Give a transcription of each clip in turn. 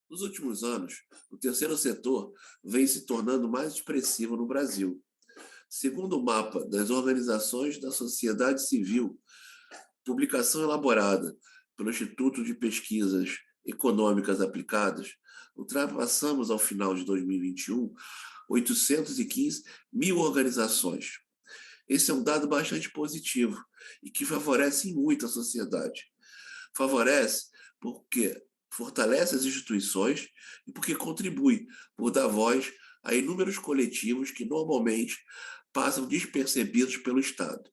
Nos últimos anos, o terceiro setor vem se tornando mais expressivo no Brasil. Segundo o mapa das organizações da sociedade civil, publicação elaborada pelo Instituto de Pesquisas Econômicas Aplicadas, ultrapassamos ao final de 2021 815 mil organizações. Esse é um dado bastante positivo e que favorece muito a sociedade. Favorece porque fortalece as instituições e porque contribui por dar voz a inúmeros coletivos que normalmente passam despercebidos pelo Estado.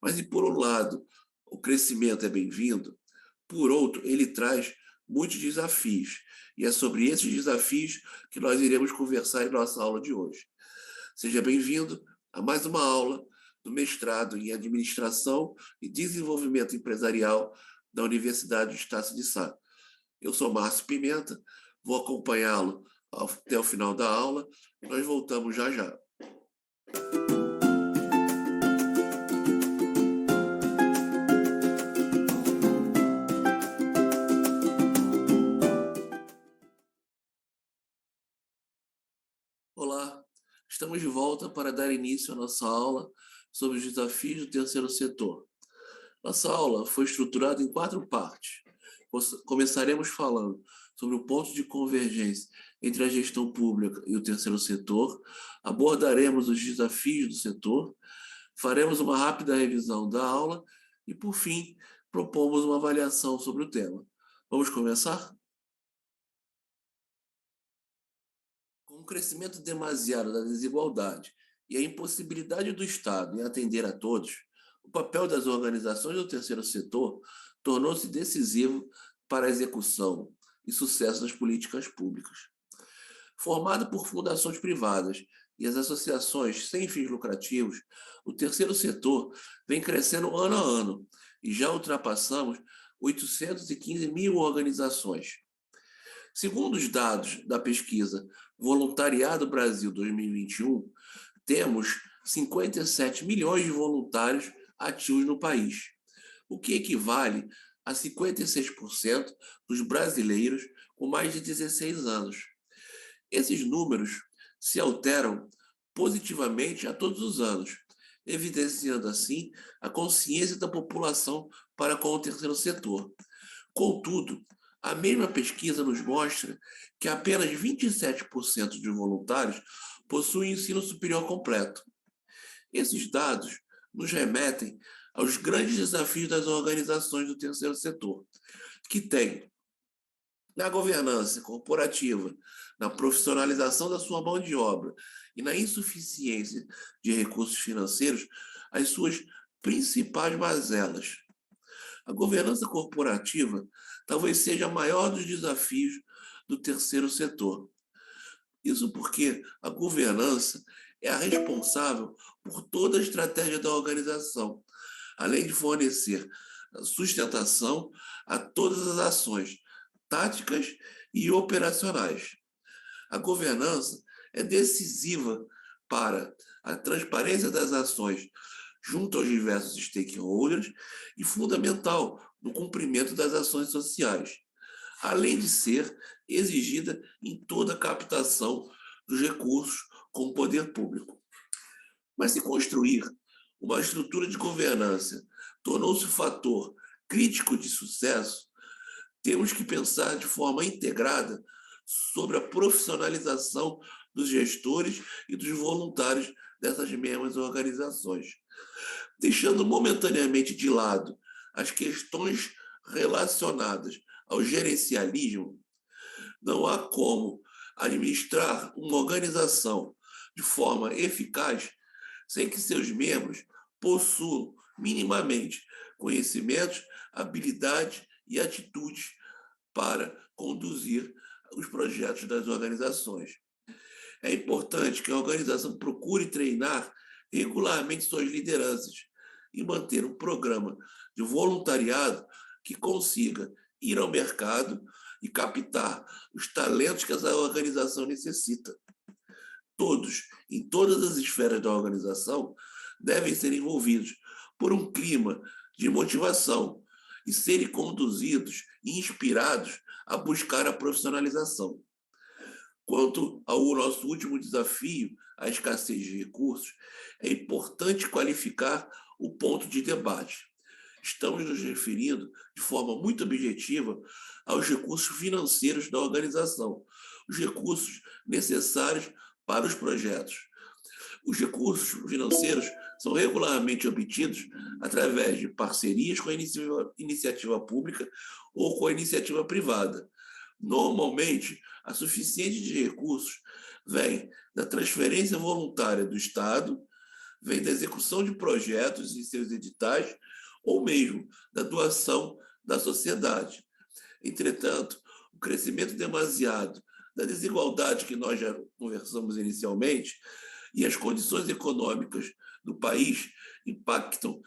Mas, e por um lado, o crescimento é bem-vindo, por outro, ele traz muitos desafios. E é sobre esses desafios que nós iremos conversar em nossa aula de hoje. Seja bem-vindo a mais uma aula do mestrado em Administração e Desenvolvimento Empresarial da Universidade de Estácio de Sá. Eu sou Márcio Pimenta, vou acompanhá-lo até o final da aula e nós voltamos já já. Olá, estamos de volta para dar início à nossa aula sobre os desafios do terceiro setor. Nossa aula foi estruturada em 4 partes. Começaremos falando sobre o ponto de convergência entre a gestão pública e o terceiro setor, abordaremos os desafios do setor, faremos uma rápida revisão da aula e, por fim, propomos uma avaliação sobre o tema. Vamos começar? Com o crescimento demasiado da desigualdade e a impossibilidade do Estado em atender a todos, o papel das organizações do terceiro setor tornou-se decisivo para a execução e sucesso das políticas públicas. Formado por fundações privadas e as associações sem fins lucrativos, o terceiro setor vem crescendo ano a ano e já ultrapassamos 815 mil organizações. Segundo os dados da pesquisa Voluntariado Brasil 2021, temos 57 milhões de voluntários ativos no país, o que equivale a 56% dos brasileiros com mais de 16 anos. Esses números se alteram positivamente a todos os anos, evidenciando assim a consciência da população para com o terceiro setor. Contudo, a mesma pesquisa nos mostra que apenas 27% de voluntários possuem ensino superior completo. Esses dados nos remetem aos grandes desafios das organizações do terceiro setor, que têm, na governança corporativa, na profissionalização da sua mão de obra e na insuficiência de recursos financeiros, as suas principais mazelas. A governança corporativa talvez seja a maior dos desafios do terceiro setor. Isso porque a governança é a responsável por toda a estratégia da organização, além de fornecer sustentação a todas as ações táticas e operacionais. A governança é decisiva para a transparência das ações junto aos diversos stakeholders e fundamental no cumprimento das ações sociais, além de ser exigida em toda a captação dos recursos com o poder público. Mas se construir uma estrutura de governança tornou-se um fator crítico de sucesso, temos que pensar de forma integrada sobre a profissionalização dos gestores e dos voluntários dessas mesmas organizações, deixando momentaneamente de lado as questões relacionadas ao gerencialismo. Não há como administrar uma organização de forma eficaz sem que seus membros possuam minimamente conhecimentos, habilidades e atitudes para conduzir os projetos das organizações. É importante que a organização procure treinar regularmente suas lideranças e manter um programa de voluntariado que consiga ir ao mercado e captar os talentos que essa organização necessita. Todos, em todas as esferas da organização, devem ser envolvidos por um clima de motivação e serem conduzidos e inspirados a buscar a profissionalização. Quanto ao nosso último desafio, a escassez de recursos, é importante qualificar o ponto de debate. Estamos nos referindo de forma muito objetiva aos recursos financeiros da organização, os recursos necessários para os projetos. Os recursos financeiros são regularmente obtidos através de parcerias com a iniciativa pública ou com a iniciativa privada. Normalmente, a suficiência de recursos vem da transferência voluntária do Estado, vem da execução de projetos em seus editais, ou mesmo da doação da sociedade. Entretanto, o crescimento demasiado da desigualdade que nós já conversamos inicialmente e as condições econômicas do país impactam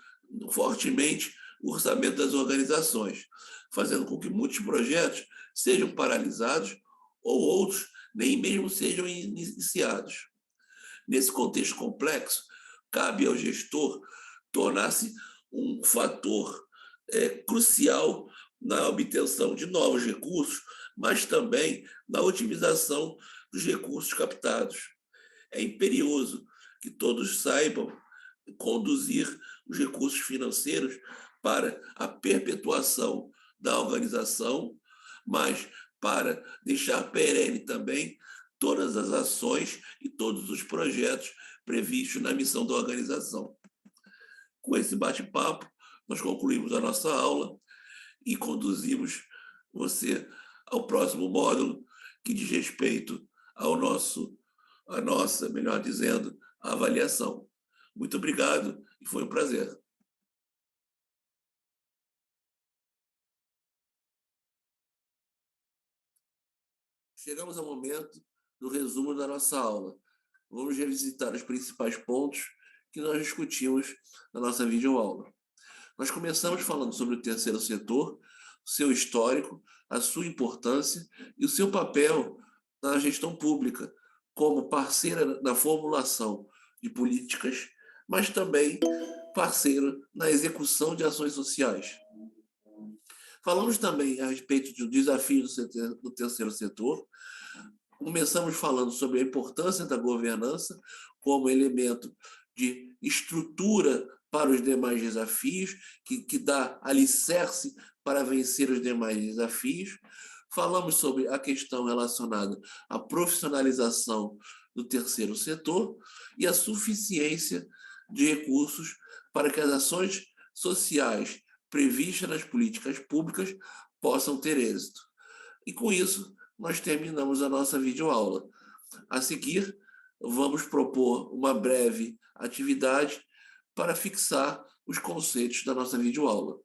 fortemente o orçamento das organizações, fazendo com que muitos projetos sejam paralisados ou outros nem mesmo sejam iniciados. Nesse contexto complexo, cabe ao gestor tornar-se um fator crucial na obtenção de novos recursos, mas também na otimização dos recursos captados. É imperioso que todos saibam conduzir os recursos financeiros para a perpetuação da organização, mas para deixar perene também todas as ações e todos os projetos previstos na missão da organização. Com esse bate-papo, nós concluímos a nossa aula e conduzimos você ao próximo módulo, que diz respeito à nossa, melhor dizendo, avaliação. Muito obrigado e foi um prazer. Chegamos ao momento do resumo da nossa aula. Vamos revisitar os principais pontos que nós discutimos na nossa videoaula. Nós começamos falando sobre o terceiro setor, o seu histórico, a sua importância e o seu papel na gestão pública, como parceira na formulação de políticas, mas também parceira na execução de ações sociais. Falamos também a respeito do desafio do terceiro setor. Começamos falando sobre a importância da governança como elemento de estrutura para os demais desafios, que dá alicerce para vencer os demais desafios. Falamos sobre a questão relacionada à profissionalização do terceiro setor e a suficiência de recursos para que as ações sociais previstas nas políticas públicas possam ter êxito. E com isso, nós terminamos a nossa videoaula. A seguir, vamos propor uma breve atividade para fixar os conceitos da nossa videoaula.